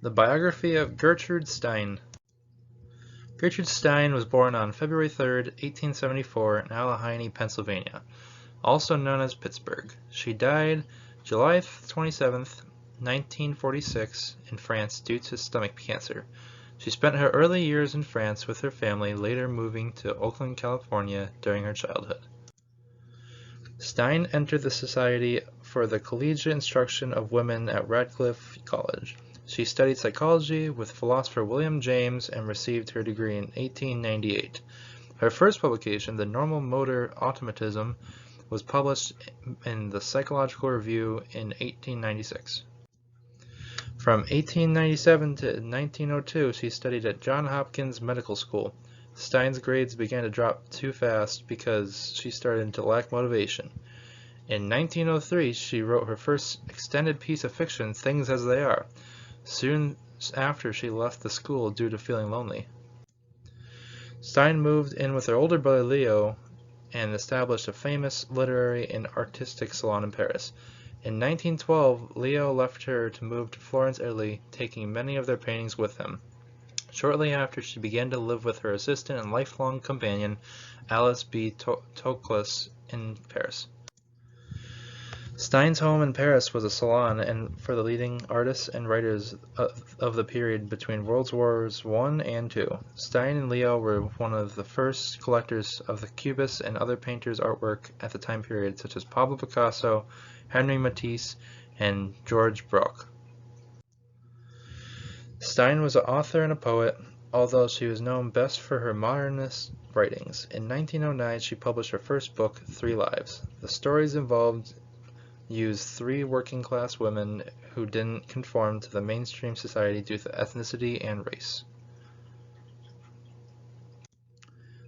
The biography of Gertrude Stien. Gertrude Stien was born on February 3, 1874 in Allegheny, Pennsylvania, also known as Pittsburgh. She died July 27, 1946 in France due to stomach cancer. She spent her early years in France with her family, later moving to Oakland, California during her childhood. Stien entered the Society for the Collegiate Instruction of Women at Radcliffe College. She studied psychology with philosopher William James and received her degree in 1898. Her first publication, The Normal Motor Automatism, was published in the Psychological Review in 1896. From 1897 to 1902, she studied at Johns Hopkins Medical School. Stien's grades began to drop too fast because she started to lack motivation. In 1903, she wrote her first extended piece of fiction, Things as They Are, soon after she left the school due to feeling lonely. Stien moved in with her older brother Leo and established a famous literary and artistic salon in Paris. In 1912, Leo left her to move to Florence, Italy, taking many of their paintings with him. Shortly after, she began to live with her assistant and lifelong companion, Alice B. Toklas, in Paris. Stien's home in Paris was a salon and for the leading artists and writers of the period between World Wars I and II. Stien and Leo were one of the first collectors of the Cubist and other painters' artwork at the time period, such as Pablo Picasso, Henri Matisse, and George Braque. Stien was an author and a poet, although she was known best for her modernist writings. In 1909, she published her first book, Three Lives. The stories involved used three working-class women who didn't conform to the mainstream society due to ethnicity and race.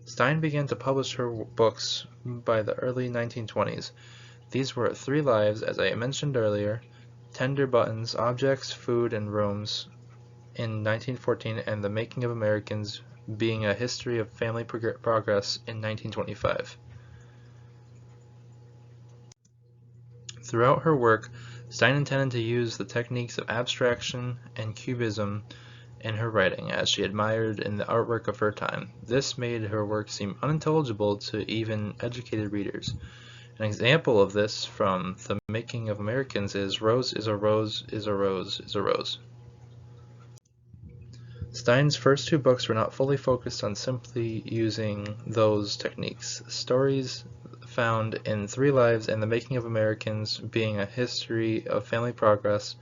Stien began to publish her books by the early 1920s. These were Three Lives, as I mentioned earlier, Tender Buttons, Objects, Food, and Rooms in 1914, and The Making of Americans, being a history of family progress in 1925. Throughout her work, Stien intended to use the techniques of abstraction and cubism in her writing, as she admired in the artwork of her time. This made her work seem unintelligible to even educated readers. An example of this from The Making of Americans is Rose is a rose is a rose is a rose. Stien's first two books were not fully focused on simply using those techniques. Stories found in Three Lives and The Making of Americans, being a history of family progress,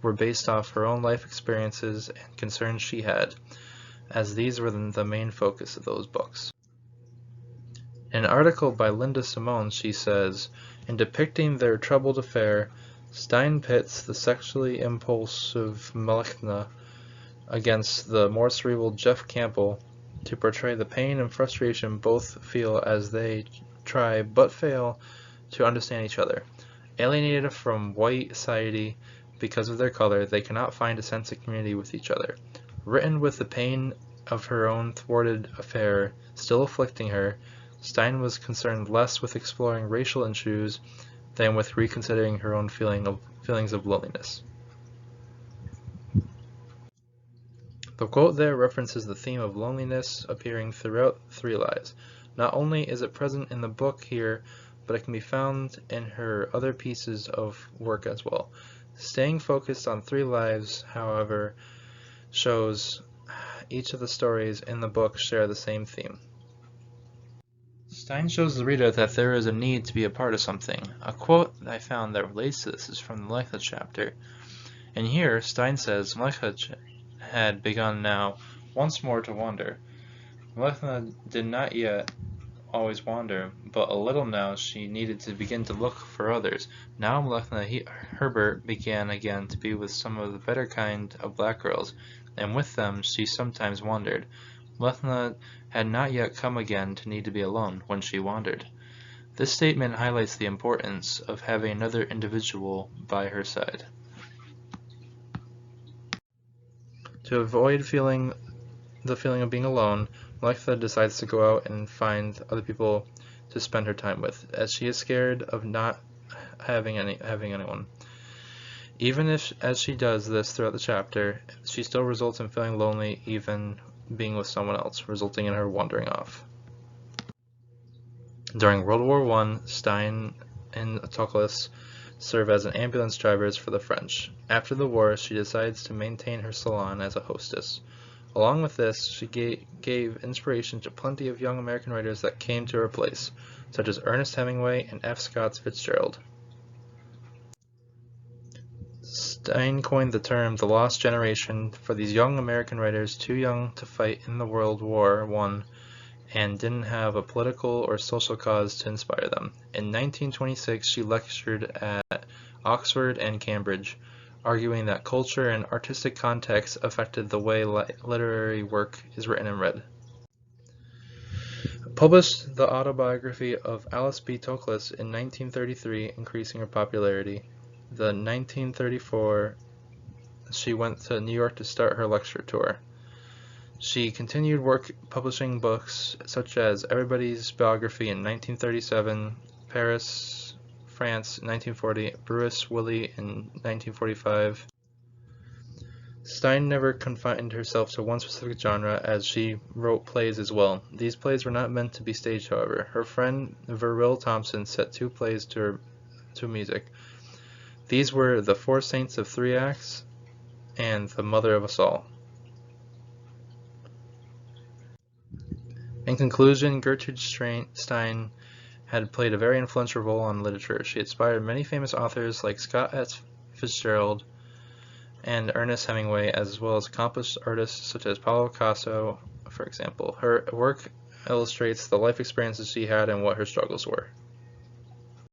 were based off her own life experiences and concerns she had, as these were the main focus of those books. In an article by Linda Simone, she says, in depicting their troubled affair, Stien pits the sexually impulsive Melechna against the more cerebral Jeff Campbell to portray the pain and frustration both feel as they try but fail to understand each other. Alienated from white society because of their color, they cannot find a sense of community with each other. Written with the pain of her own thwarted affair still afflicting her, Stien was concerned less with exploring racial issues than with reconsidering her own feelings of loneliness. The quote there references the theme of loneliness appearing throughout Three Lives. Not only is it present in the book here, but it can be found in her other pieces of work as well. Staying focused on Three Lives, however, shows each of the stories in the book share the same theme. Stien shows the reader that there is a need to be a part of something. A quote I found that relates to this is from the Melechna chapter. And here, Stien says, Melechna had begun now once more to wander. Melechna did not yet always wander, but a little now she needed to begin to look for others. Now Melechna Herbert began again to be with some of the better kind of black girls, and with them she sometimes wandered. Melechna had not yet come again to need to be alone when she wandered. This statement highlights the importance of having another individual by her side. To avoid the feeling of being alone, Melechna decides to go out and find other people to spend her time with, as she is scared of not having anyone. Even if, as she does this throughout the chapter, she still results in feeling lonely even being with someone else, resulting in her wandering off. During World War I, Stien and Toklas serve as ambulance drivers for the French. After the war, she decides to maintain her salon as a hostess. Along with this, she gave inspiration to plenty of young American writers that came to her place, such as Ernest Hemingway and F. Scott Fitzgerald. Stien coined the term "the lost generation" for these young American writers too young to fight in the World War I and didn't have a political or social cause to inspire them. In 1926, she lectured at Oxford and Cambridge, arguing that culture and artistic context affected the way literary work is written and read. Published the autobiography of Alice B. Toklas in 1933, increasing her popularity. The 1934, she went to New York to start her lecture tour. She continued publishing books such as Everybody's Biography in 1937, Paris, France, 1940, Bruce Willie in 1945. Stien never confined herself to one specific genre, as she wrote plays as well. These plays were not meant to be staged, however. Her friend Verrill Thompson set 2 plays to music. These were The Four Saints of 3 Acts and The Mother of Us All. In conclusion, Gertrude Stien had played a very influential role in literature. She inspired many famous authors like Scott S. Fitzgerald and Ernest Hemingway, as well as accomplished artists such as Pablo Picasso, for example. Her work illustrates the life experiences she had and what her struggles were.